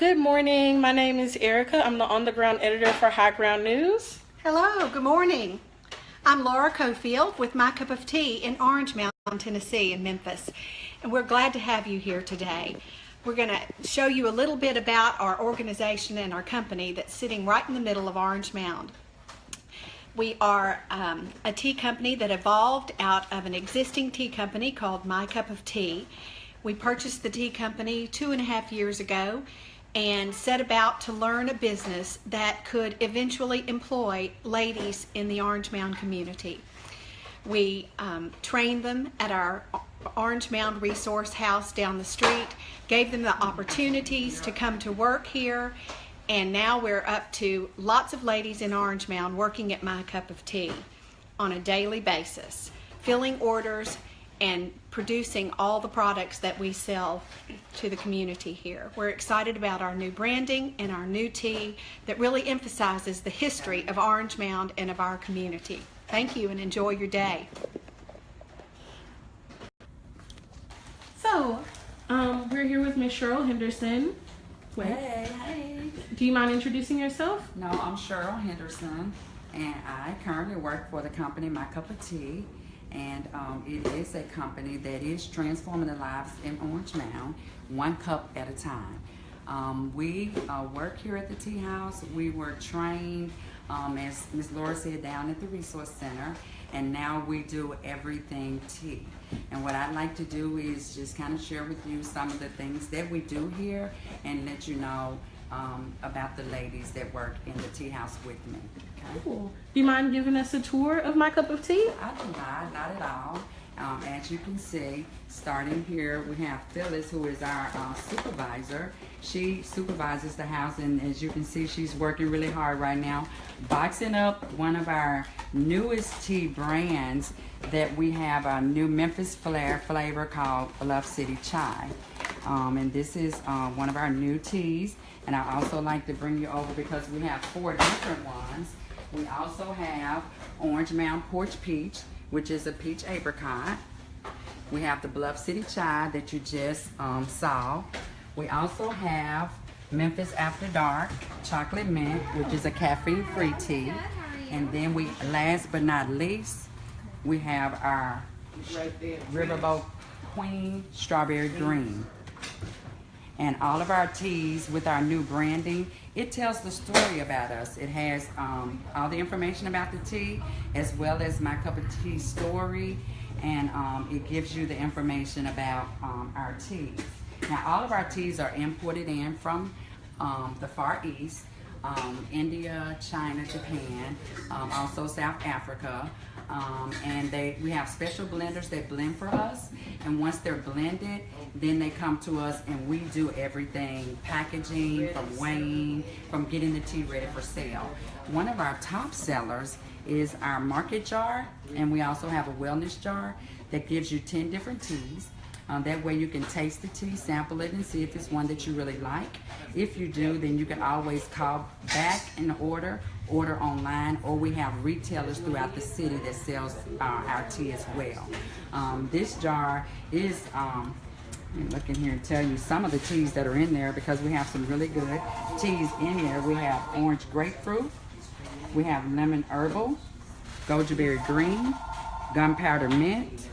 Good morning. My name is Erica. I'm the on-the-ground editor for High Ground News. Hello, good morning. I'm Laura Cofield with My Cup of Tea in Orange Mound, Tennessee in Memphis. And we're glad to have you here today. We're going to show you a little bit about our organization and our company that's sitting right in the middle of Orange Mound. We are a tea company that evolved out of an existing tea company called My Cup of Tea. We purchased the tea company 2.5 years ago and set about to learn a business that could eventually employ ladies in the Orange Mound community. We trained them at our Orange Mound Resource House down the street, gave them the opportunities to come to work here, and now we're up to lots of ladies in Orange Mound working at My Cup of Tea on a daily basis, filling orders and producing all the products that we sell to the community here. We're excited about our new branding and our new tea that really emphasizes the history of Orange Mound and of our community. Thank you and enjoy your day. So, we're here with Miss Cheryl Henderson. Hey. Do you mind introducing yourself? No, I'm Cheryl Henderson, and I currently work for the company My Cup of Tea, and it is a company that is transforming the lives in Orange Mound, one cup at a time. We work here at the Tea House. We were trained, as Ms. Laura said, down at the Resource Center, and now we do everything tea. And what I'd like to do is just kind of share with you some of the things that we do here and let you know about the ladies that work in the Tea House with me. Okay? Cool. Do you mind giving us a tour of My Cup of Tea? I do not at all. As you can see, starting here, we have Phyllis, who is our supervisor. She supervises the house, and as you can see, she's working really hard right now, boxing up one of our newest tea brands that we have, a new Memphis flavor called Bluff City Chai. And this is one of our new teas. And I also like to bring you over because we have 4 different ones. We also have Orange Mound Porch Peach, which is a peach apricot. We have the Bluff City Chai that you just saw. We also have Memphis After Dark Chocolate Mint, which is a caffeine-free tea. And then we, last but not least, we have our Riverboat Queen Strawberry Dream. And all of our teas with our new branding, it tells the story about us. It has all the information about the tea, as well as My Cup of Tea story, and it gives you the information about our teas. Now, all of our teas are imported in from the Far East, India, China, Japan, also South Africa. And we have special blenders that blend for us, and once they're blended, then they come to us and we do everything, packaging, from weighing, from getting the tea ready for sale. One of our top sellers is our market jar, and we also have a wellness jar that gives you 10 different teas. That way you can taste the tea, sample it, and see if it's one that you really like. If you do, then you can always call back and order online, or we have retailers throughout the city that sells our tea as well. This jar is, let me look in here and tell you some of the teas that are in there, because we have some really good teas in here. We have orange grapefruit, we have lemon herbal, goji berry green, gunpowder mint,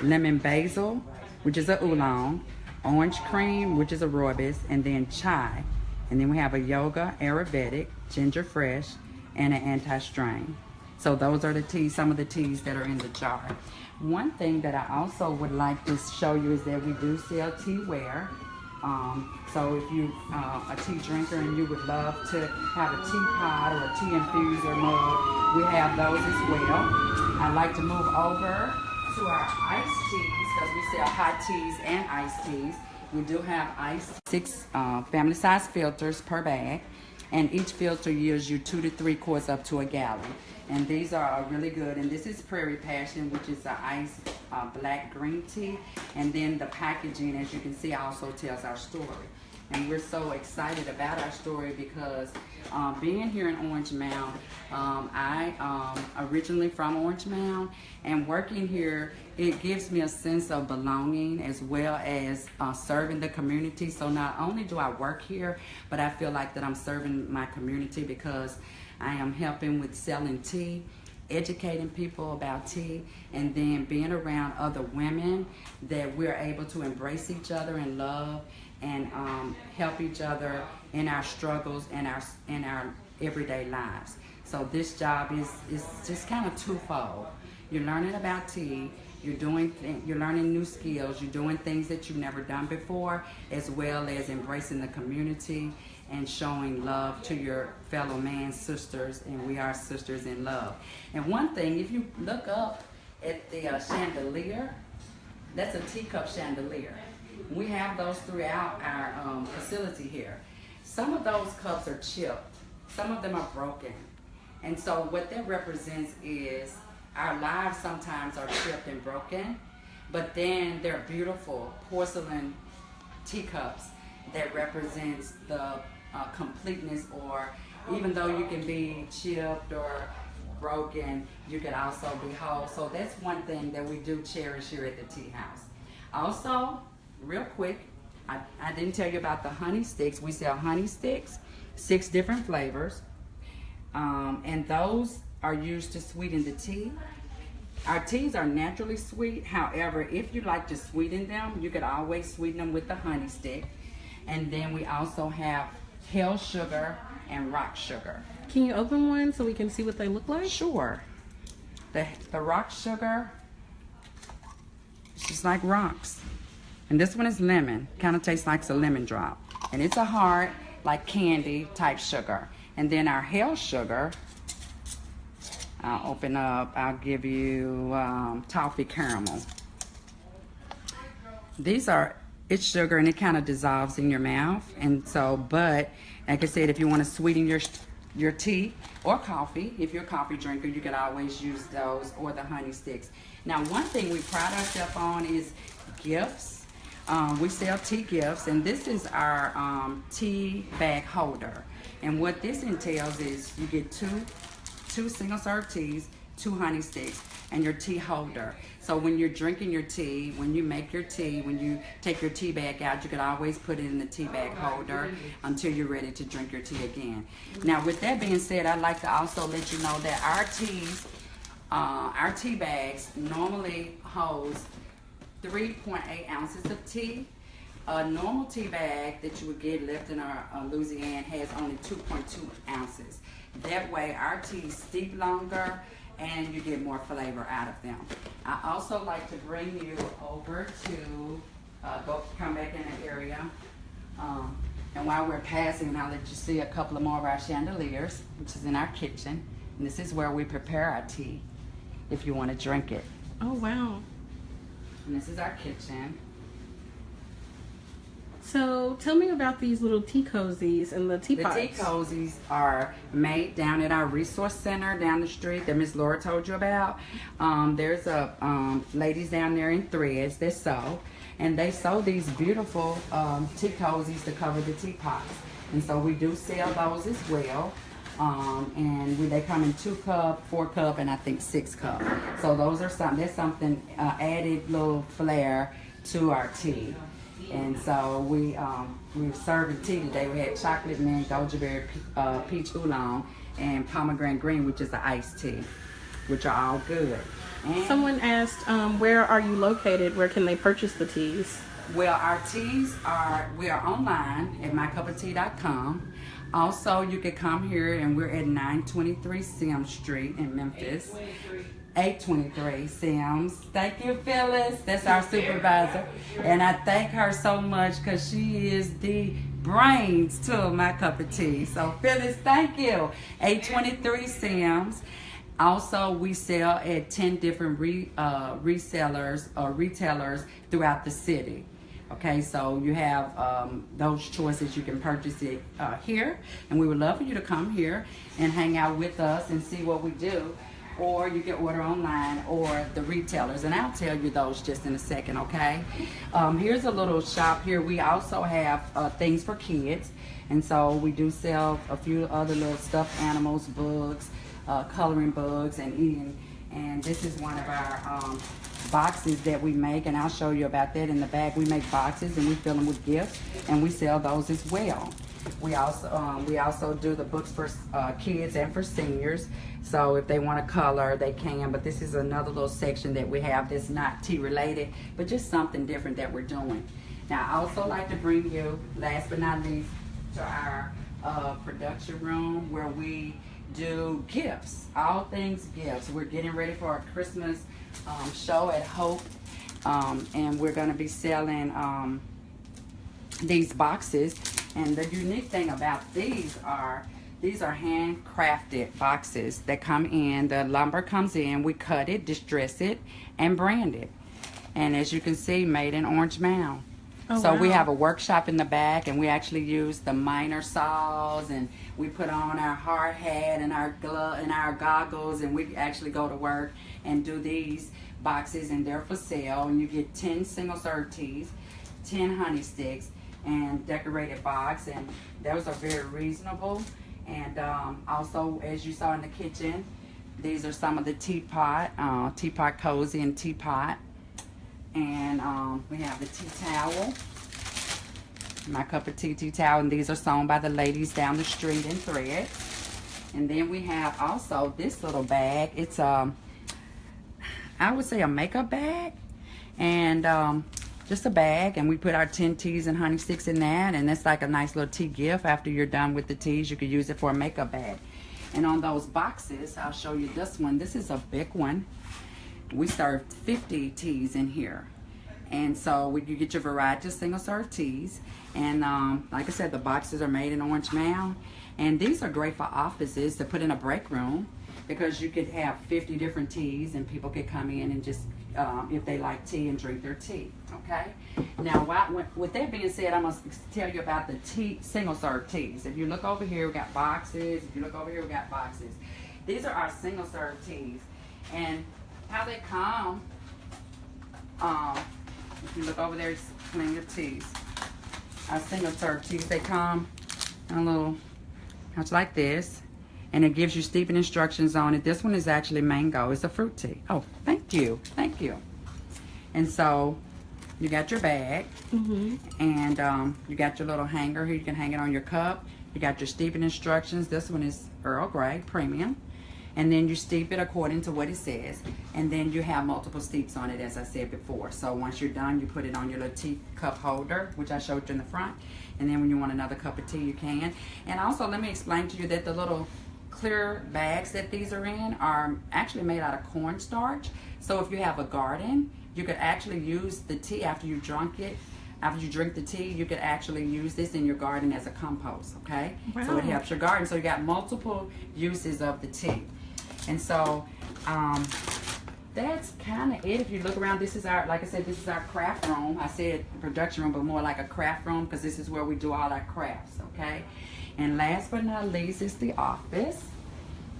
lemon basil, which is a oolong, orange cream, which is a rooibos, and then chai. And then we have a yoga, Ayurvedic, ginger fresh, and an anti-strain. So those are the teas, some of the teas that are in the jar. One thing that I also would like to show you is that we do sell teaware. So if you a tea drinker and you would love to have a teapot or a tea infuser mug, we have those as well. I'd like to move over to our iced teas, because we sell hot teas and iced teas. We do have iced 6 family size filters per bag, and each filter yields you 2 to 3 quarts up to a gallon. And these are really good. And this is Prairie Passion, which is the iced black green tea. And then the packaging, as you can see, also tells our story. And we're so excited about our story because being here in Orange Mound, I originally from Orange Mound, and working here, it gives me a sense of belonging as well as serving the community. So not only do I work here, but I feel like that I'm serving my community because I am helping with selling tea, educating people about tea, and then being around other women that we're able to embrace each other in love and help each other in our struggles and our everyday lives. So this job is just kind of twofold. You're learning about tea, you're learning new skills, you're doing things that you've never done before, as well as embracing the community and showing love to your fellow man sisters, and we are sisters in love. And one thing, if you look up at the chandelier, that's a teacup chandelier. We have those throughout our facility here. Some of those cups are chipped, some of them are broken. And so what that represents is our lives sometimes are chipped and broken, but then they're beautiful porcelain teacups that represents the completeness, or even though you can be chipped or broken, you can also be whole. So that's one thing that we do cherish here at the Tea House. Also, real quick, I didn't tell you about the honey sticks. We sell honey sticks, 6 different flavors, and those are used to sweeten the tea. Our teas are naturally sweet. However, if you like to sweeten them, you could always sweeten them with the honey stick. And then we also have hell sugar and rock sugar. Can you open one so we can see what they look like? Sure. The rock sugar, it's just like rocks. And this one is lemon. Kind of tastes like a lemon drop. And it's a hard, like candy type sugar. And then our hell sugar, I'll open up, I'll give you toffee caramel. It's sugar and it kind of dissolves in your mouth. And so, but like I said, if you want to sweeten your tea or coffee, if you're a coffee drinker, you can always use those or the honey sticks. Now, one thing we pride ourselves on is gifts. We sell tea gifts, and this is our tea bag holder. And what this entails is you get two single serve teas, 2 honey sticks, and your tea holder. So when you're drinking your tea, when you make your tea, when you take your tea bag out, you can always put it in the tea bag holder until you're ready to drink your tea again. Now, with that being said, I'd like to also let you know that our tea bags normally holds 3.8 ounces of tea. A normal tea bag that you would get left in our Louisiana has only 2.2 ounces. That way our teas steep longer and you get more flavor out of them. I also like to bring you over to come back in the area. And while we're passing, I'll let you see a couple of more of our chandeliers, which is in our kitchen. And this is where we prepare our tea if you want to drink it. Oh, wow. And this is our kitchen. So tell me about these little tea cozies and the teapots. The tea cozies are made down at our resource center down the street that Miss Laura told you about. There's ladies down there in threads that sew, and they sew these beautiful tea cozies to cover the teapots. And so we do sell those as well. And they come in 2 cup, 4 cup, and I think 6 cup. So those are something added little flair to our tea. And so we're serving tea today. We had chocolate mint, goji berry, peach oolong, and pomegranate green, which is the iced tea, which are all good. And someone asked, where are you located? Where can they purchase the teas? Well, our teas we are online at mycupoftea.com. Also, you can come here, and we're at 923 Sims Street in Memphis. 823 Sims. Thank you, Phyllis. That's our supervisor. And I thank her so much because she is the brains to My Cup of Tea. So, Phyllis, thank you. 823 Sims. Also, we sell at 10 different resellers or retailers throughout the city. Okay, so you have those choices. You can purchase it here, and we would love for you to come here and hang out with us and see what we do. or you can order online, or the retailers, and I'll tell you those just in a second, okay? Here's a little shop here. We also have things for kids, and so we do sell a few other little stuffed animals, bugs, coloring bugs, and eating. And this is one of our boxes that we make, and I'll show you about that in the bag. We make boxes and we fill them with gifts, and we sell those as well. We also do the books for kids and for seniors. So if they want to color, they can. But this is another little section that we have that's not tea related, but just something different that we're doing. Now, I also like to bring you, last but not least, to our production room where we do gifts, all things gifts. We're getting ready for our Christmas show at Hope, and we're going to be selling these boxes. And the unique thing about these are handcrafted boxes that come in. The lumber comes in, we cut it, distress it, and brand it. And as you can see, made in Orange Mound. Oh, so wow. we have a workshop in the back, and we actually use the miner saws, and we put on our hard hat and our glove and our goggles, and we actually go to work and do these boxes, and they're for sale. And you get 10 single serve teas, 10 honey sticks, and decorated box, and those are very reasonable. And also, as you saw in the kitchen, these are some of the teapot cozy and teapot. And we have the tea towel, my cup of tea towel, and these are sewn by the ladies down the street in thread. And then we have also this little bag. It's I would say a makeup bag, and just a bag, and we put our 10 teas and honey sticks in that, and it's like a nice little tea gift. After you're done with the teas, you could use it for a makeup bag. And on those boxes, I'll show you this one. This is a big one. We serve 50 teas in here, and so you get your variety of single serve teas. And like I said, the boxes are made in Orange Mound, and these are great for offices to put in a break room, because you could have 50 different teas, and people could come in and just if they like tea, and drink their tea. Okay. Now, with that being said, I must tell you about the single serve teas. If you look over here, we got boxes. If you look over here, we got boxes. These are our single serve teas, and how they come, if you look over there, it's plenty of teas. Our single serve teas, they come in a little pouch like this, and it gives you steeping instructions on it. This one is actually mango. It's a fruit tea. Oh, thank you. Thank you. And so you got your bag, and you got your little hanger here. You can hang it on your cup. You got your steeping instructions. This one is Earl Grey Premium. And then you steep it according to what it says. And then you have multiple steeps on it, as I said before. So once you're done, you put it on your little tea cup holder, which I showed you in the front. And then when you want another cup of tea, you can. And also, let me explain to you that the little clear bags that these are in are actually made out of cornstarch. So if you have a garden, you could actually use the tea after you drunk it. After you drink the tea, you could actually use this in your garden as a compost, okay? Wow. So it helps your garden. So you got multiple uses of the tea. And so that's kind of it. If you look around, this is our, like I said, this is our craft room. I said production room, but more like a craft room, because this is where we do all our crafts, okay? And last but not least is the office.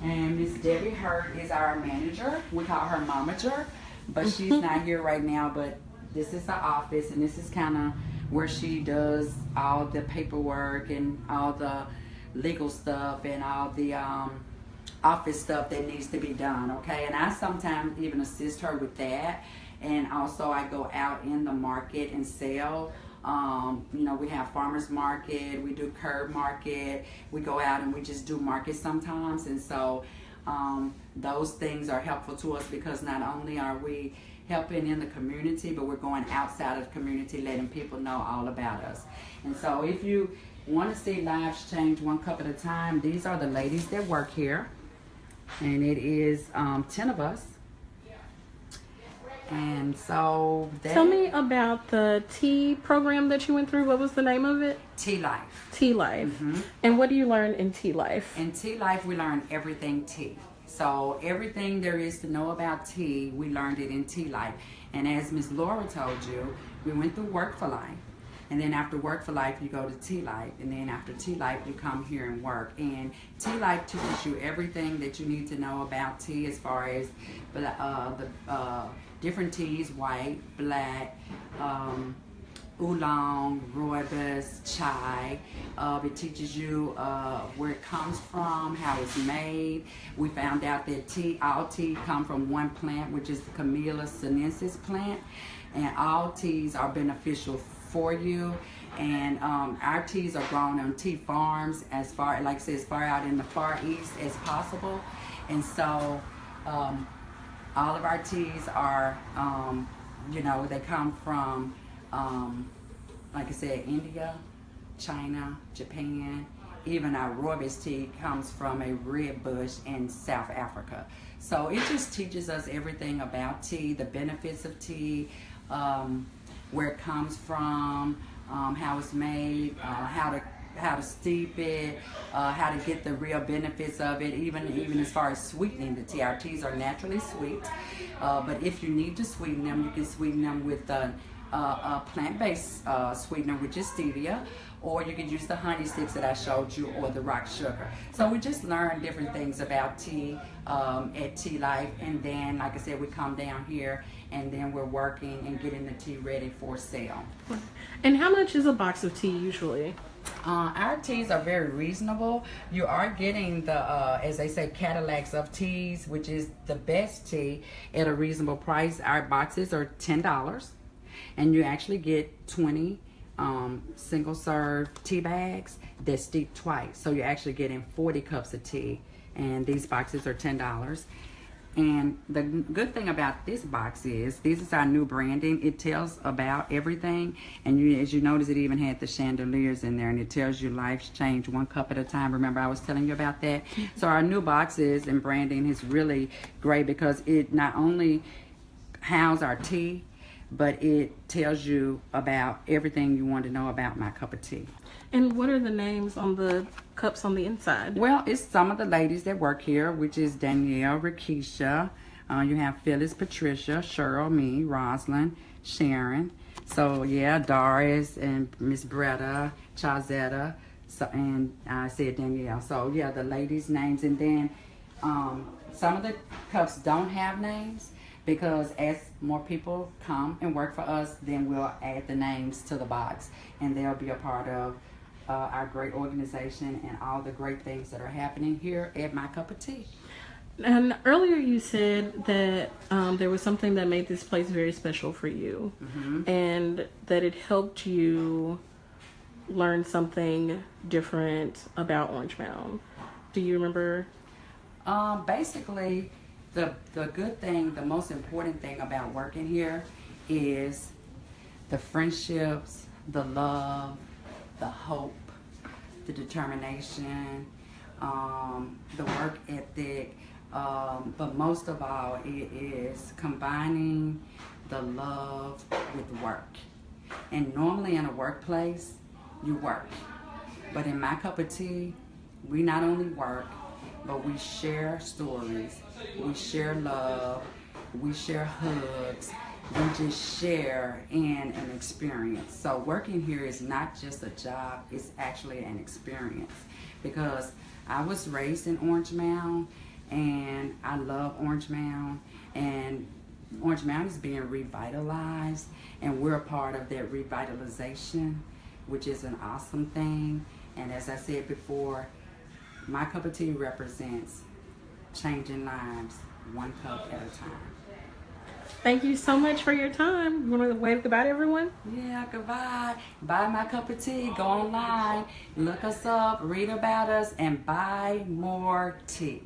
And Miss Debbie Hurt is our manager. We call her Momager, but she's not here right now. But this is the office, and this is kind of where she does all the paperwork and all the legal stuff and all the office stuff that needs to be done, okay? And I sometimes even assist her with that. And also I go out in the market and sell. You know, we have farmers market, we do curb market, we go out and we just do markets sometimes. And so those things are helpful to us, because not only are we helping in the community, but we're going outside of the community, letting people know all about us. And so if you want to see lives change one cup at a time, these are the ladies that work here. And it is 10 of us. And so Tell me about the tea program that you went through. What was the name of it? Tea Life. Tea Life. And what do you learn in Tea Life? In Tea Life, we learn everything tea. So everything there is to know about tea, we learned it in Tea Life. And as Miss Laura told you, we went through Work for Life. And then after Work for Life, you go to Tea Life. And then after Tea Life, you come here and work. And Tea Life teaches you everything that you need to know about tea, as far as the different teas: white, black, oolong, rooibos, chai. It teaches you where it comes from, how it's made. We found out that all tea come from one plant, which is the Camellia sinensis plant. And all teas are beneficial for you. And our teas are grown on tea farms, as far, like I said, as far out in the Far East as possible. And so all of our teas are, they come from, like I said, India, China, Japan. Even our rooibos tea comes from a red bush in South Africa. So it just teaches us everything about tea, the benefits of tea, where it comes from, how it's made, how to steep it, how to get the real benefits of it, even as far as sweetening the tea. Our teas are naturally sweet, but if you need to sweeten them, you can sweeten them with a plant-based sweetener, which is stevia, or you can use the honey sticks that I showed you, or the rock sugar. So we just learn different things about tea at Tea Life, and then, like I said, we come down here and then we're working and getting the tea ready for sale. And how much is a box of tea usually? Our teas are very reasonable. You are getting the, as they say, Cadillacs of teas, which is the best tea, at a reasonable price. Our boxes are $10, and you actually get 20 single serve tea bags that steep twice. So you're actually getting 40 cups of tea, and these boxes are $10. And the good thing about this box is, this is our new branding. It tells about everything. And as you notice, it even had the chandeliers in there, and it tells you life's changed one cup at a time. Remember I was telling you about that? So our new boxes and branding is really great, because it not only houses our tea, but it tells you about everything you want to know about my cup of tea. And what are the names on the cups on the inside? Well, it's some of the ladies that work here, which is Danielle, Rakisha. You have Phyllis, Patricia, Cheryl, me, Rosalind, Sharon. So yeah, Doris and Miss Bretta, Chazetta, so, and I said Danielle. So yeah, the ladies' names. And then some of the cups don't have names, because as more people come and work for us, then we'll add the names to the box, and they'll be a part of our great organization and all the great things that are happening here at My Cup of Tea. And earlier you said that there was something that made this place very special for you, and that it helped you learn something different about Orange Mound. Do you remember? Basically, the good thing, the most important thing about working here is the friendships, the love, the hope, the determination, the work ethic, but most of all, it is combining the love with work. And normally in a workplace, you work. But in My Cup of Tea, we not only work, but we share stories, we share love, we share hugs, we just share in an experience. So working here is not just a job, it's actually an experience. Because I was raised in Orange Mound, and I love Orange Mound, and Orange Mound is being revitalized, and we're a part of that revitalization, which is an awesome thing. And as I said before, My Cup of Tea represents changing lives one cup at a time. Thank you so much for your time. You want to wave goodbye to everyone? Yeah, goodbye. Buy My Cup of Tea. Go online, look us up, read about us, and buy more tea.